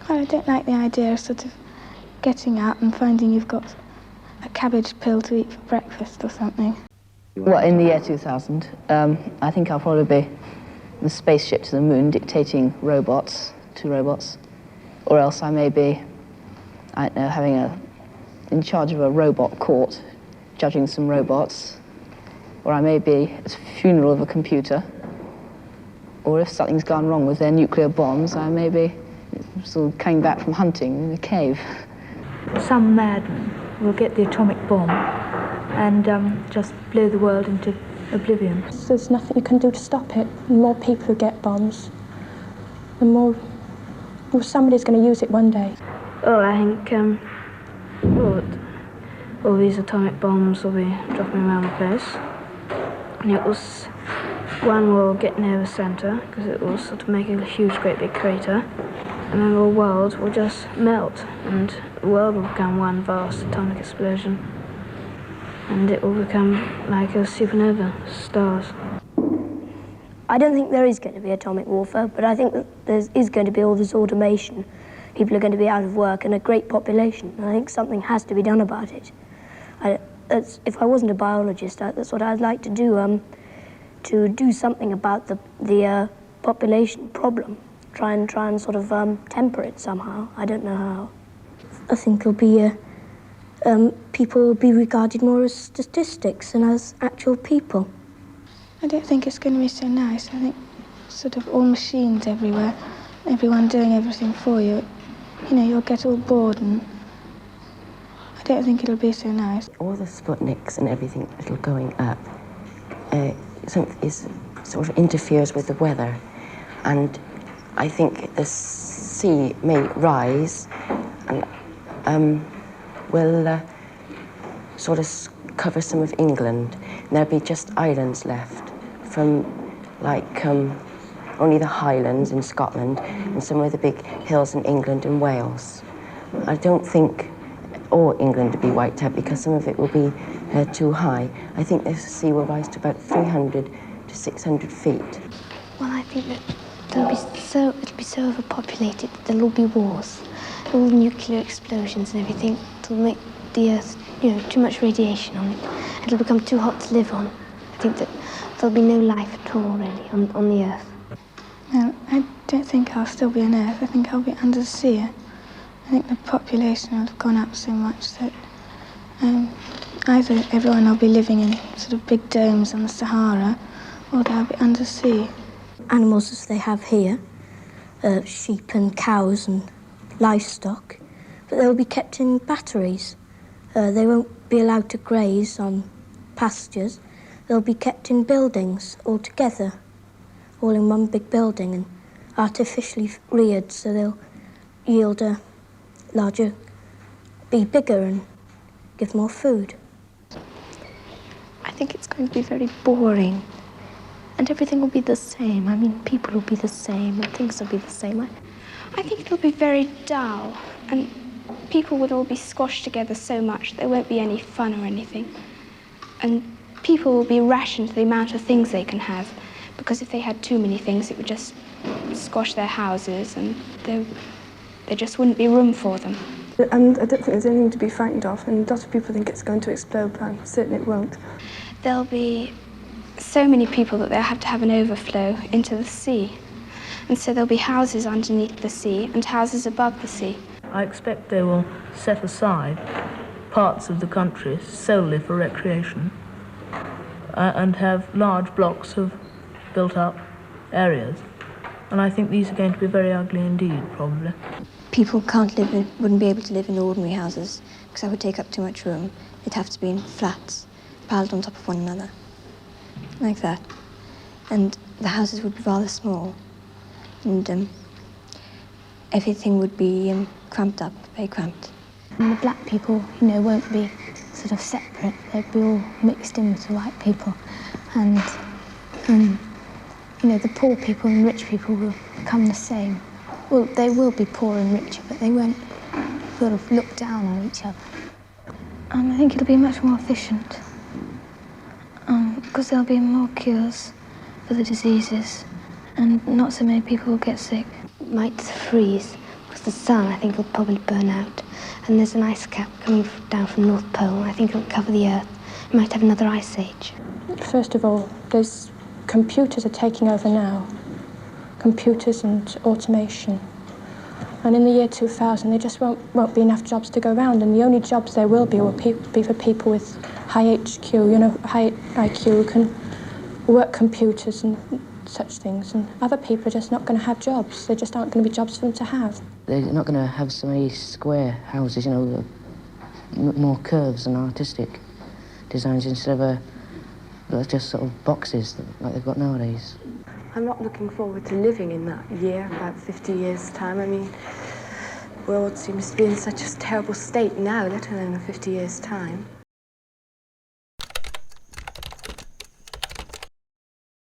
Well, I don't like the idea of sort of getting up and finding you've got a cabbage pill to eat for breakfast or something. Well, in the year 2000, I think I'll probably be the spaceship to the moon dictating robots, two robots, or else I may be, I don't know, in charge of a robot court, judging some robots, or I may be at the funeral of a computer, or if something's gone wrong with their nuclear bombs, I may be sort of coming back from hunting in a cave. Some madman will get the atomic bomb and just blow the world into oblivion. There's nothing you can do to stop it. The more people who get bombs, the more somebody's going to use it one day. Well, I think all these atomic bombs will be dropping around the place. And one will get near the centre, because it will sort of make a huge, great big crater. And then the world will just melt, and the world will become one vast atomic explosion. And it will become like a supernova, stars. I don't think there is going to be atomic warfare, but I think that there is going to be all this automation. People are going to be out of work and a great population. And I think something has to be done about it. If I wasn't a biologist, that's what I'd like to do something about the population problem. Try and sort of temper it somehow. I don't know how. I think it'll be people will be regarded more as statistics than as actual people. I don't think it's going to be so nice. I think sort of all machines everywhere, everyone doing everything for you. You know, you'll get all bored, and I don't think it'll be so nice. All the Sputniks and everything that are going up sort of interferes with the weather, and I think the sea may rise and will sort of cover some of England. And there'll be just islands left from like only the Highlands in Scotland and some of the big hills in England and Wales. I don't think all England will be wiped out because some of it will be too high. I think the sea will rise to about 300 to 600 feet. Well, I think that it'll be so overpopulated that there'll all be wars, all nuclear explosions and everything. It'll make the Earth, too much radiation on it. It'll become too hot to live on. I think that there'll be no life at all, really, on the Earth. No, I don't think I'll still be on Earth. I think I'll be under the sea. I think the population will have gone up so much that either everyone will be living in sort of big domes on the Sahara, or they'll be under the sea. Animals as they have here, sheep and cows and livestock, but they'll be kept in batteries. They won't be allowed to graze on pastures. They'll be kept in buildings all together, all in one big building and artificially reared, so they'll yield a larger, be bigger and give more food. I think it's going to be very boring. And everything will be the same. I mean, people will be the same and things will be the same. I think it'll be very dull, and people will all be squashed together so much there won't be any fun or anything. And people will be rationed to the amount of things they can have, because if they had too many things, it would just squash their houses, and there just wouldn't be room for them. And I don't think there's anything to be frightened of, and a lot of people think it's going to explode, but I'm certain it won't. There'll be so many people that they'll have to have an overflow into the sea. And so there'll be houses underneath the sea and houses above the sea. I expect they will set aside parts of the country solely for recreation and have large blocks of built-up areas. And I think these are going to be very ugly indeed, probably. People wouldn't be able to live in ordinary houses because that would take up too much room. They'd have to be in flats, piled on top of one another, like that. And the houses would be rather small. And everything would be cramped up, very cramped. And the black people, won't be sort of separate. They'd be all mixed in with the white people. And, the poor people and rich people will become the same. Well, they will be poor and richer, but they won't sort of look down on each other. I think it'll be much more efficient. Because there'll be more cures for the diseases, and not so many people will get sick. It might freeze, because the sun, I think it'll probably burn out. And there's an ice cap coming down from North Pole. I think it'll cover the Earth. It might have another ice age. First of all, there's computers are taking over now. Computers and automation. And in the year 2000, there just won't be enough jobs to go around, and the only jobs there will be for people with high HQ, high IQ, who can work computers and such things. And other people are just not going to have jobs. There just aren't going to be jobs for them to have. They're not going to have so many square houses, more curves and artistic designs instead of just sort of boxes like they've got nowadays. I'm not looking forward to living in that year, about 50 years' time. I mean, the world seems to be in such a terrible state now, let alone in 50 years' time.